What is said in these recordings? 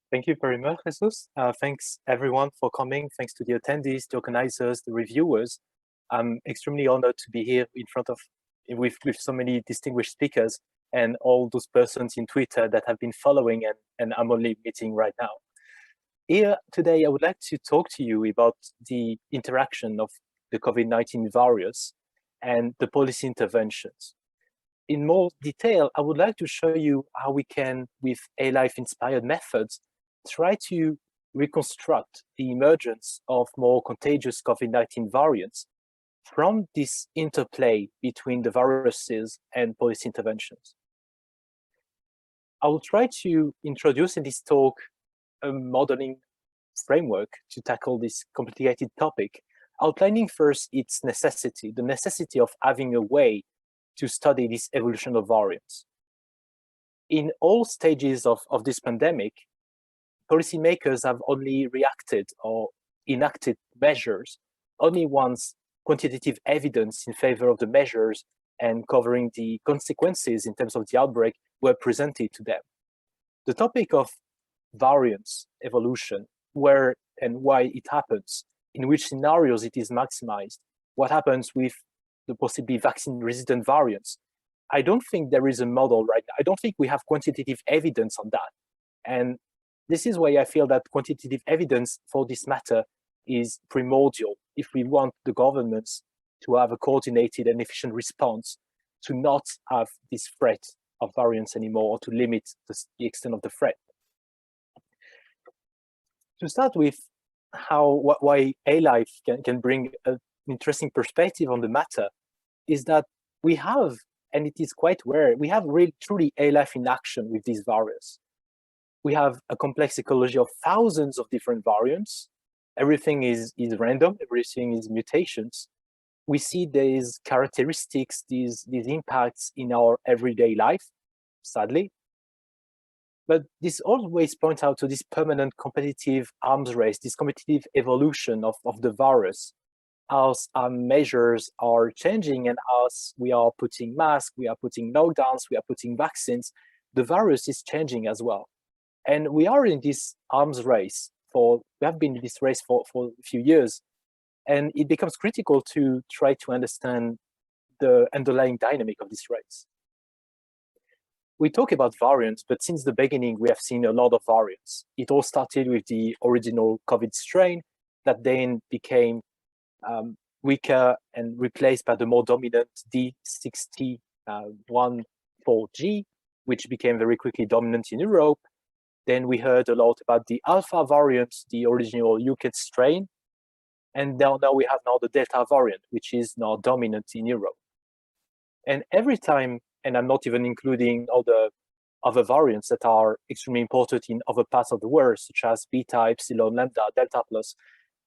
Thank you very much, Jesus. Thanks everyone for coming. Thanks to the attendees, the organizers, the reviewers. I'm extremely honored to be here in front of with so many distinguished speakers and all those persons in Twitter that have been following and I'm only meeting right now. Here today, I would like to talk to you about the interaction of the COVID-19 virus and the policy interventions. In more detail, I would like to show you how we can, with A-Life-inspired methods, try to reconstruct the emergence of more contagious COVID-19 variants from this interplay between the viruses and policy interventions. I will try to introduce in this talk a modeling framework to tackle this complicated topic, outlining first its necessity, the necessity of having a way to study this evolution of variants. In all stages of this pandemic, policymakers have only reacted or enacted measures only once quantitative evidence in favor of the measures and covering the consequences in terms of the outbreak were presented to them. The topic of variance evolution, where and why it happens, in which scenarios it is maximized, what happens with the possibly vaccine-resistant variants. I don't think there is a model right now. I don't think we have quantitative evidence on that. And this is why I feel that quantitative evidence for this matter is primordial if we want the governments to have a coordinated and efficient response to not have this threat of variants anymore, or to limit the extent of the threat. To start with, why A-Life can bring an interesting perspective on the matter is that we have, and it is quite rare, we have really truly A-Life in action with this virus. We have a complex ecology of thousands of different variants. Everything is random, everything is mutations. We see these characteristics, these impacts in our everyday life, sadly. But this always points out to this permanent competitive arms race, this competitive evolution of the virus, as our measures are changing and as we are putting masks, we are putting lockdowns, we are putting vaccines, the virus is changing as well. And we are in this arms race we have been in this race for a few years, and it becomes critical to try to understand the underlying dynamic of this race. We talk about variants, but since the beginning, we have seen a lot of variants. It all started with the original COVID strain that then became weaker and replaced by the more dominant D614G, which became very quickly dominant in Europe. Then we heard a lot about the Alpha variant, the original UK strain. And now we have the Delta variant, which is now dominant in Europe. And every time, and I'm not even including all the other variants that are extremely important in other parts of the world, such as Beta, Epsilon, Lambda, Delta plus,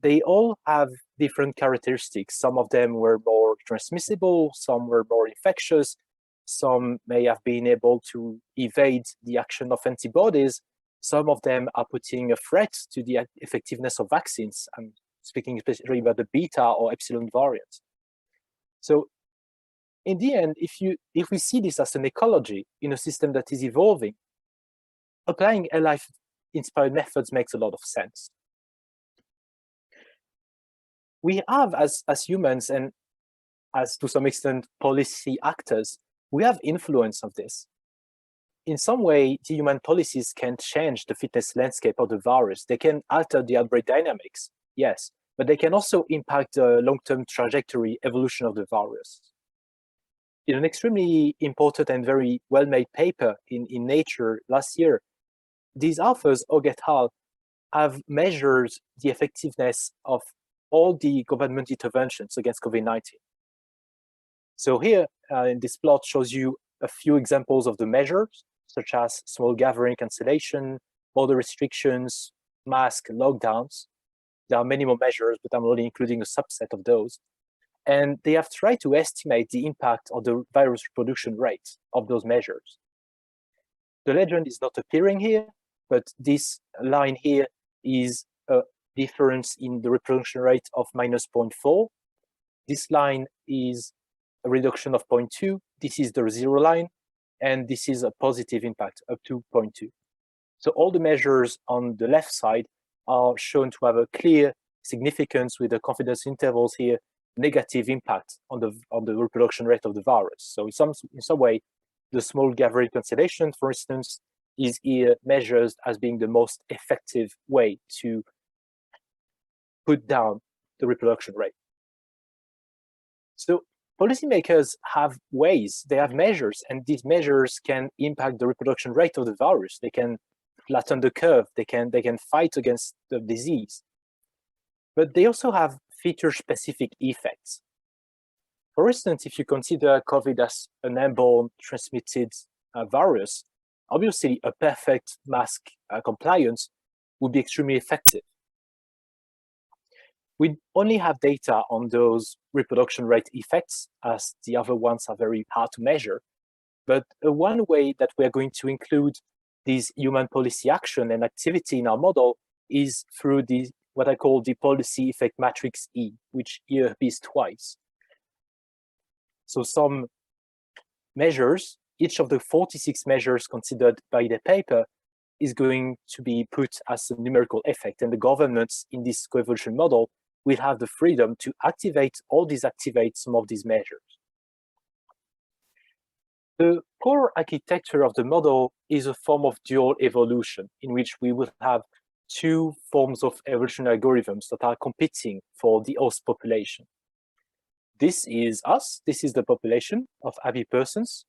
they all have different characteristics. Some of them were more transmissible, some were more infectious, some may have been able to evade the action of antibodies. Some of them are putting a threat to the effectiveness of vaccines. I'm speaking especially about the Beta or Epsilon variants. So in the end, if we see this as an ecology in a system that is evolving, applying A-Life-inspired methods makes a lot of sense. We have, as humans and as to some extent policy actors, we have influence of this. In some way, the human policies can change the fitness landscape of the virus. They can alter the outbreak dynamics, yes, but they can also impact the long-term trajectory evolution of the virus. In an extremely important and very well-made paper in Nature last year, these authors, Og et al., have measured the effectiveness of all the government interventions against COVID-19. So here, in this plot shows you a few examples of the measures, such as small gathering cancellation, border restrictions, mask lockdowns. There are many more measures, but I'm only including a subset of those. And they have tried to estimate the impact of the virus reproduction rate of those measures. The legend is not appearing here, but this line here is a difference in the reproduction rate of -0.4. This line is a reduction of 0.2. This is the 0 line, and this is a positive impact up to 0.2. So all the measures on the left side are shown to have a clear significance with the confidence intervals here, negative impact on the reproduction rate of the virus. So in some way, the small gathering constellation, for instance, is here measured as being the most effective way to put down the reproduction rate. So policymakers have ways, they have measures, and these measures can impact the reproduction rate of the virus. They can flatten the curve, they can fight against the disease. But they also have feature-specific effects. For instance, if you consider COVID as an airborne transmitted virus, obviously a perfect mask compliance would be extremely effective. We only have data on those reproduction rate effects, as the other ones are very hard to measure. But one way that we're going to include this human policy action and activity in our model is through what I call the policy effect matrix E, which here appears twice. So some measures, each of the 46 measures considered by the paper is going to be put as a numerical effect, and the governments in this coevolution model will have the freedom to activate or deactivate some of these measures. The core architecture of the model is a form of dual evolution, in which we will have two forms of evolutionary algorithms that are competing for the host population. This is us, this is the population of happy persons.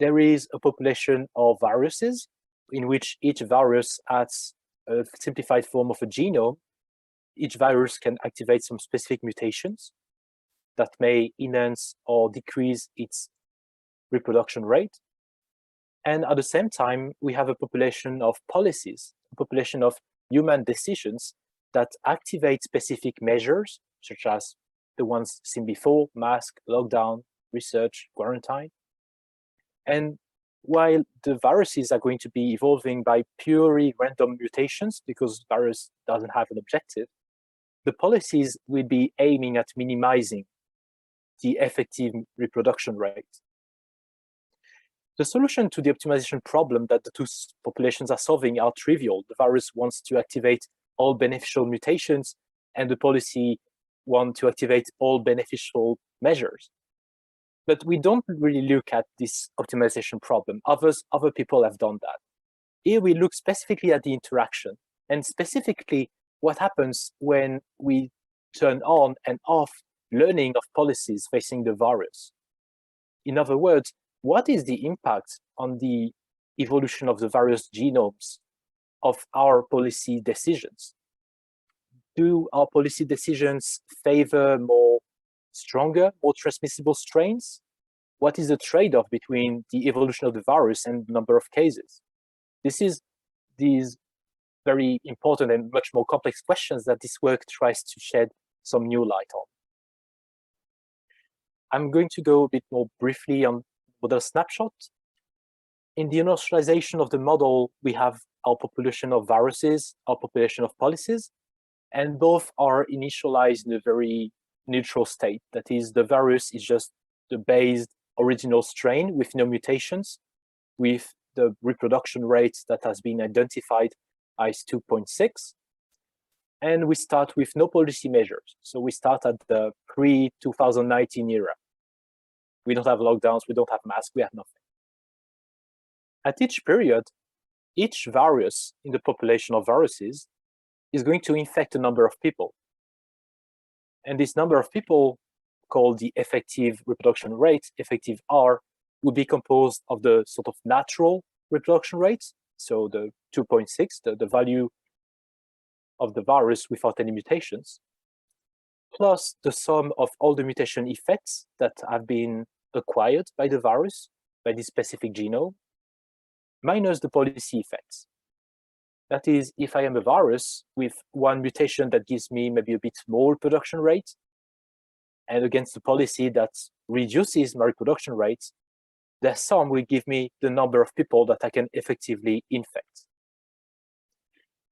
There is a population of viruses, in which each virus has a simplified form of a genome. Each virus can activate some specific mutations that may enhance or decrease its reproduction rate. And at the same time, we have a population of policies, a population of human decisions that activate specific measures, such as the ones seen before: mask, lockdown, research, quarantine. And while the viruses are going to be evolving by purely random mutations, because the virus doesn't have an objective, the policies will be aiming at minimizing the effective reproduction rate. The solution to the optimization problem that the two populations are solving are trivial. The virus wants to activate all beneficial mutations, and the policy wants to activate all beneficial measures. But we don't really look at this optimization problem. Other people have done that. Here we look specifically at the interaction, and specifically what happens when we turn on and off learning of policies facing the virus. In other words, what is the impact on the evolution of the various genomes of our policy decisions? Do our policy decisions favor more stronger, more transmissible strains? What is the trade-off between the evolution of the virus and the number of cases? This is these very important and much more complex questions that this work tries to shed some new light on. I'm going to go a bit more briefly on model snapshot. In the industrialization of the model, we have our population of viruses, our population of policies, and both are initialized in a very neutral state. That is, the virus is just the base original strain with no mutations, with the reproduction rate that has been identified as 2.6. And we start with no policy measures. So we start at the pre-2019 era. We don't have lockdowns, we don't have masks, we have nothing. At each period, each virus in the population of viruses is going to infect a number of people. And this number of people, called the effective reproduction rate, effective R, will be composed of the sort of natural reproduction rate, so the 2.6, the value of the virus without any mutations, plus the sum of all the mutation effects that have been acquired by the virus, by this specific genome, minus the policy effects. That is, if I am a virus with one mutation that gives me maybe a bit more reproduction rate, and against the policy that reduces my reproduction rate, the sum will give me the number of people that I can effectively infect.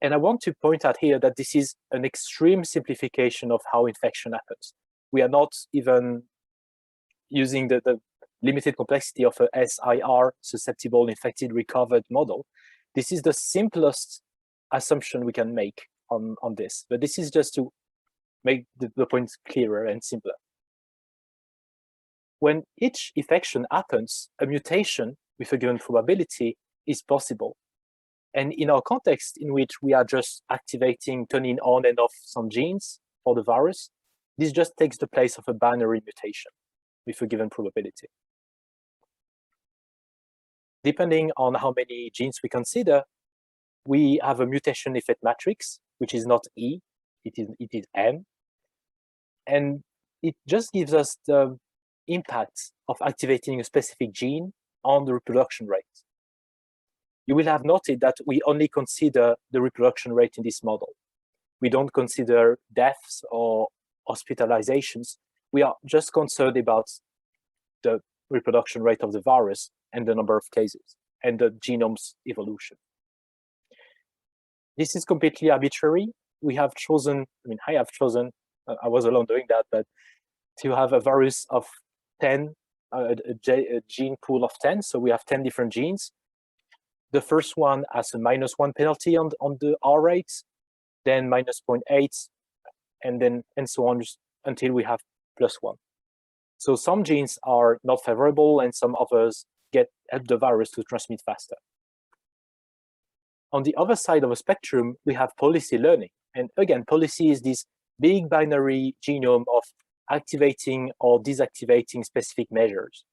And I want to point out here that this is an extreme simplification of how infection happens. We are not even using the limited complexity of a SIR, susceptible, infected, recovered model. This is the simplest assumption we can make on this, but this is just to make the point clearer and simpler. When each infection happens, a mutation with a given probability is possible. And in our context, in which we are just activating, turning on and off some genes for the virus, this just takes the place of a binary mutation with a given probability. Depending on how many genes we consider, we have a mutation effect matrix, which is not E, it is M. And it just gives us the impact of activating a specific gene on the reproduction rate. You will have noted that we only consider the reproduction rate in this model. We don't consider deaths or hospitalizations. We are just concerned about the reproduction rate of the virus and the number of cases and the genome's evolution. This is completely arbitrary. We have chosen, I have chosen, I was alone doing that, but to have a virus of 10, a gene pool of 10. So we have 10 different genes. The first one has a -1 penalty on the R rate, then -0.8, and so on until we have +1. So some genes are not favorable and some others help the virus to transmit faster. On the other side of the spectrum, we have policy learning. And again, policy is this big binary genome of activating or deactivating specific measures.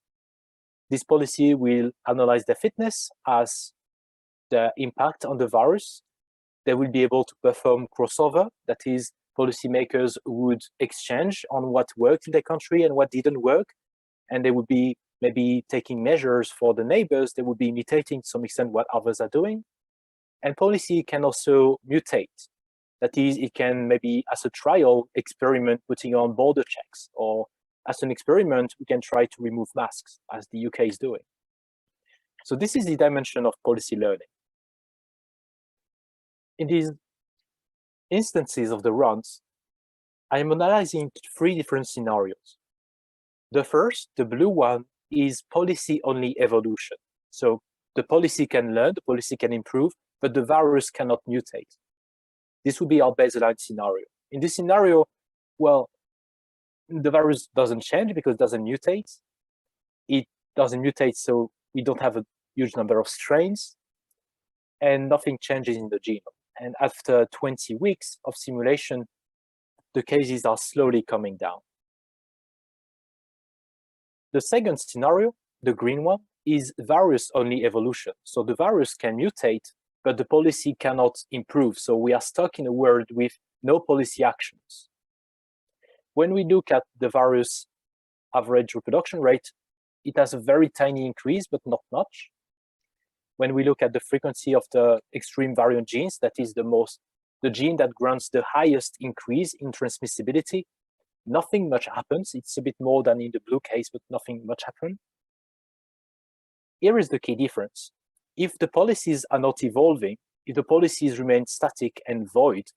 This policy will analyze the fitness as the impact on the virus. They will be able to perform crossover, that is, policymakers would exchange on what worked in their country and what didn't work, and they would be maybe taking measures for the neighbors. They would be imitating to some extent what others are doing. And policy can also mutate. That is, it can maybe, as a trial experiment, putting on border checks, or as an experiment, we can try to remove masks, as the UK is doing. So this is the dimension of policy learning. In these instances of the runs, I am analyzing 3 different scenarios. The first, the blue one, is policy-only evolution. So the policy can learn, the policy can improve, but the virus cannot mutate. This would be our baseline scenario. In this scenario, well, the virus doesn't change because it doesn't mutate. It doesn't mutate, so we don't have a huge number of strains, and nothing changes in the genome. And after 20 weeks of simulation, the cases are slowly coming down. The second scenario, the green one, is virus-only evolution. So the virus can mutate, but the policy cannot improve. So we are stuck in a world with no policy actions. When we look at the virus average reproduction rate, it has a very tiny increase, but not much. When we look at the frequency of the extreme variant genes, that is the gene that grants the highest increase in transmissibility, nothing much happens. It's a bit more than in the blue case, but nothing much happens. Here is the key difference. If the policies are not evolving, if the policies remain static and void,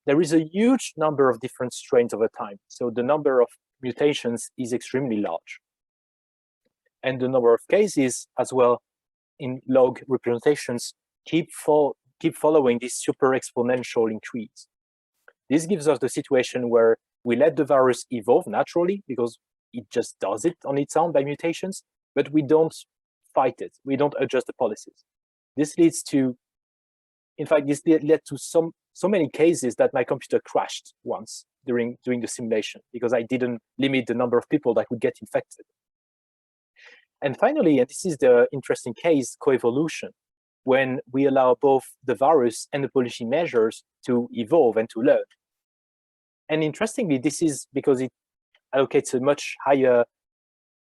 there is a huge number of different strains over time. So the number of mutations is extremely large. And the number of cases as well in log representations keep following this super exponential increase. This gives us the situation where we let the virus evolve naturally because it just does it on its own by mutations, but we don't fight it. We don't adjust the policies. This leads to, in fact, this led to so many cases that my computer crashed once during doing the simulation because I didn't limit the number of people that would get infected. And finally, and this is the interesting case, coevolution, when we allow both the virus and the policy measures to evolve and to learn. And interestingly, this is because it allocates a much higher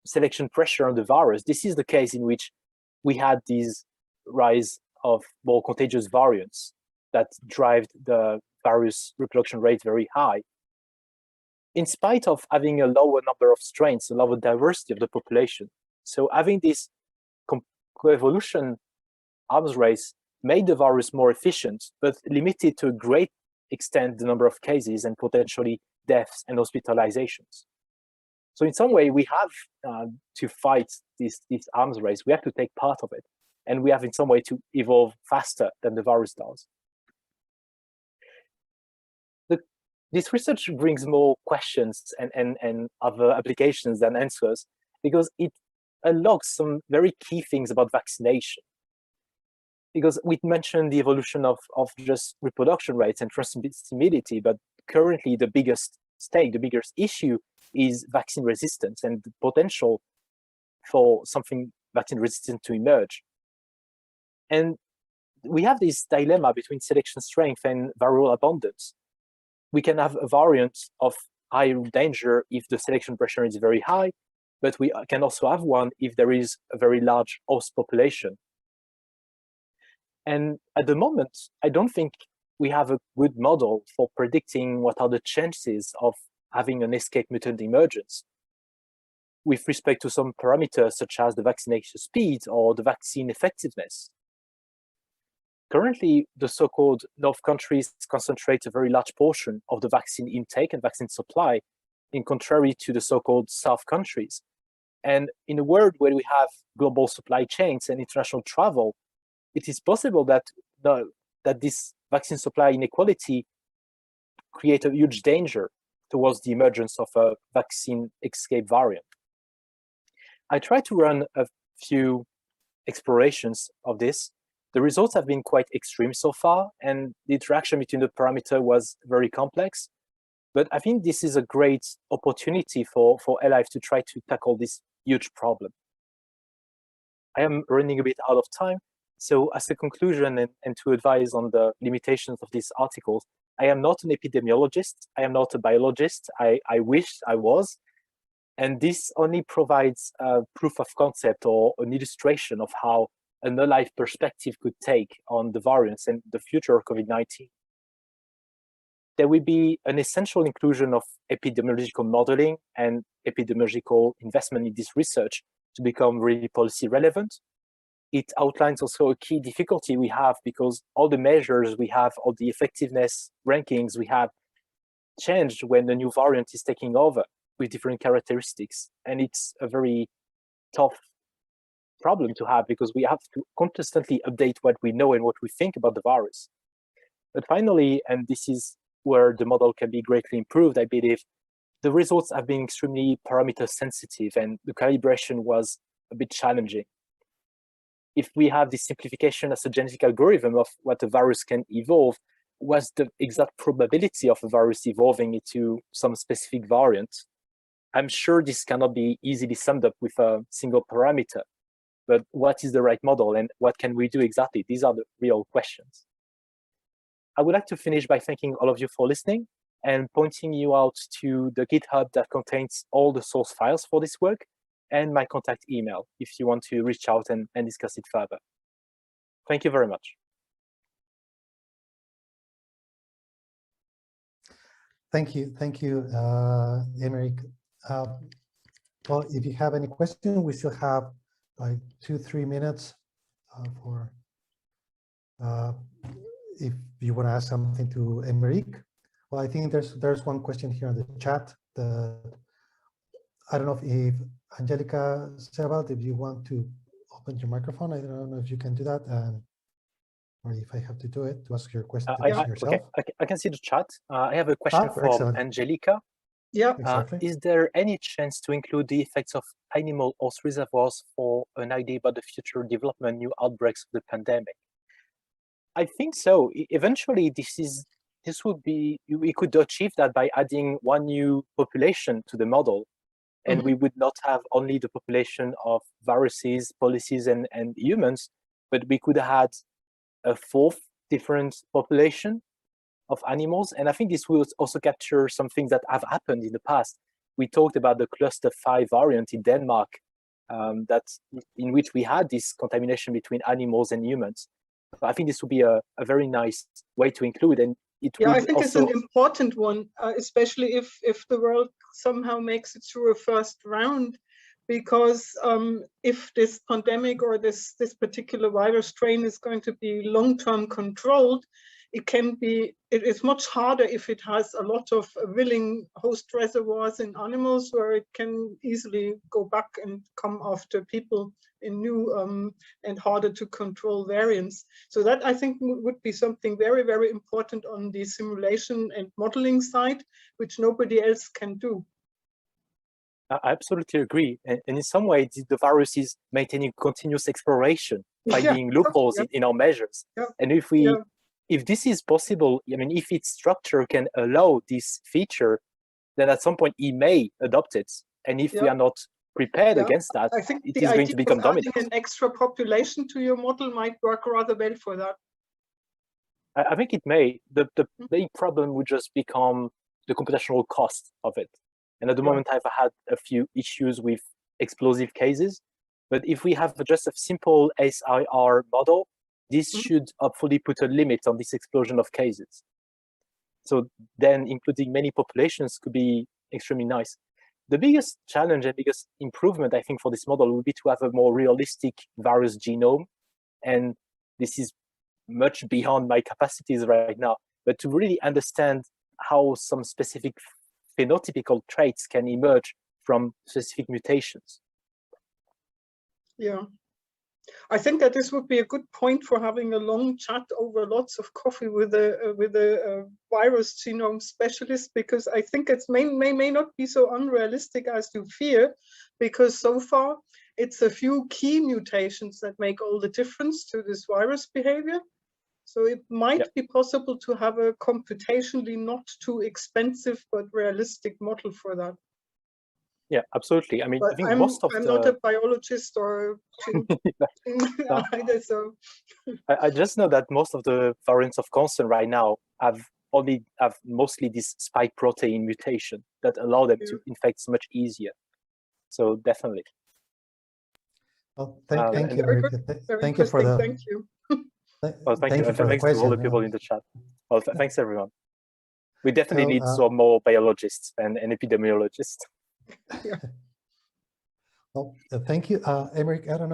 selection pressure on the virus. This is the case in which we had this rise of more contagious variants that drive the virus reproduction rate very high. In spite of having a lower number of strains, a lower diversity of the population. So having this coevolution arms race made the virus more efficient, but limited to a great extent the number of cases and potentially deaths and hospitalizations. So in some way, we have to fight this arms race. We have to take part of it. and we have in some way to evolve faster than the virus does. This research brings more questions and other applications than answers, because it unlocks some very key things about vaccination. Because we mentioned the evolution of just reproduction rates and transmissibility, but currently the biggest issue is vaccine resistance and the potential for something vaccine resistant to emerge. And we have this dilemma between selection strength and viral abundance. We can have a variant of high danger if the selection pressure is very high, but we can also have one if there is a very large host population. And at the moment, I don't think we have a good model for predicting what are the chances of having an escape mutant emergence with respect to some parameters such as the vaccination speed or the vaccine effectiveness. Currently, the so-called North countries concentrate a very large portion of the vaccine intake and vaccine supply, in contrary to the so-called South countries. And in a world where we have global supply chains and international travel, it is possible that this vaccine supply inequality create a huge danger towards the emergence of a vaccine escape variant. I tried to run a few explorations of this. The results have been quite extreme so far, and the interaction between the parameter was very complex. But I think this is a great opportunity for Life to try to tackle this huge problem. I am running a bit out of time, so as a conclusion and to advise on the limitations of these articles, I am not an epidemiologist, I am not a biologist, I wish I was, and this only provides a proof of concept or an illustration of how an alive perspective could take on the variants and the future of COVID-19. There will be an essential inclusion of epidemiological modeling and epidemiological investment in this research to become really policy relevant. It outlines also a key difficulty we have because all the measures we have, all the effectiveness rankings we have changed when the new variant is taking over with different characteristics. And it's a very tough problem to have because we have to constantly update what we know and what we think about the virus. But finally, and this is where the model can be greatly improved, I believe, the results have been extremely parameter sensitive and the calibration was a bit challenging. If we have this simplification as a genetic algorithm of what a virus can evolve, what's the exact probability of a virus evolving into some specific variant? I'm sure this cannot be easily summed up with a single parameter, but what is the right model and what can we do exactly? These are the real questions. I would like to finish by thanking all of you for listening and pointing you out to the GitHub that contains all the source files for this work and my contact email if you want to reach out and discuss it further. Thank you very much. Thank you, Aymeric. Well, if you have any questions, we still have like 2-3 minutes for if you want to ask something to Aymeric. Well, I think there's one question here in the chat. I don't know if Angelica Sebald, if you want to open your microphone, I don't know if you can do that, or if I have to do it to ask your question yourself. Okay, I can see the chat. I have a question from excellent. Angelica. Yeah. Exactly. Is there any chance to include the effects of animal host reservoirs for an idea about the future development, new outbreaks of the pandemic? I think so. Eventually, we could achieve that by adding one new population to the model. And we would not have only the population of viruses, policies, and humans, but we could have had a fourth different population of animals. And I think this will also capture some things that have happened in the past. We talked about the cluster 5 variant in Denmark, in which we had this contamination between animals and humans. I think this would be a very nice way to include. And I think it's an important one, especially if the world somehow makes it through a first round, because if this pandemic or this particular virus strain is going to be long-term controlled, it's much harder if it has a lot of willing host reservoirs in animals, where it can easily go back and come after people in new and harder to control variants. So that, I think, would be something very, very important on the simulation and modeling side, which nobody else can do. I absolutely agree. And in some way, the virus is maintaining continuous exploration, finding loopholes in our measures. And if this is possible, I mean, if its structure can allow this feature, then at some point it may adopt it. And if we are not prepared against that, I think it is going to become dominant. Adding an extra population to your model might work rather well for that. I think it may. The big problem would just become the computational cost of it. And at the moment, I've had a few issues with explosive cases. But if we have just a simple SIR model, this should hopefully put a limit on this explosion of cases. So then including many populations could be extremely nice. The biggest challenge and biggest improvement, I think, for this model would be to have a more realistic virus genome. And this is much beyond my capacities right now, but to really understand how some specific phenotypical traits can emerge from specific mutations. Yeah, I think that this would be a good point for having a long chat over lots of coffee with a virus genome specialist, because I think it may not be so unrealistic as you fear, because so far it's a few key mutations that make all the difference to this virus behavior. So it might be possible to have a computationally not too expensive but realistic model for that. Yeah, absolutely. I mean, but I think I'm not a biologist or either, so I just know that most of the variants of concern right now have mostly this spike protein mutation that allow them to infect so much easier. So definitely. Well, thank you, Eymeric. Thank you for the. Thank you. Well, thank you. And thanks to all the people in the chat. Well, thanks everyone. We definitely need some more biologists and epidemiologists. Well, thank you, Eymeric. I don't know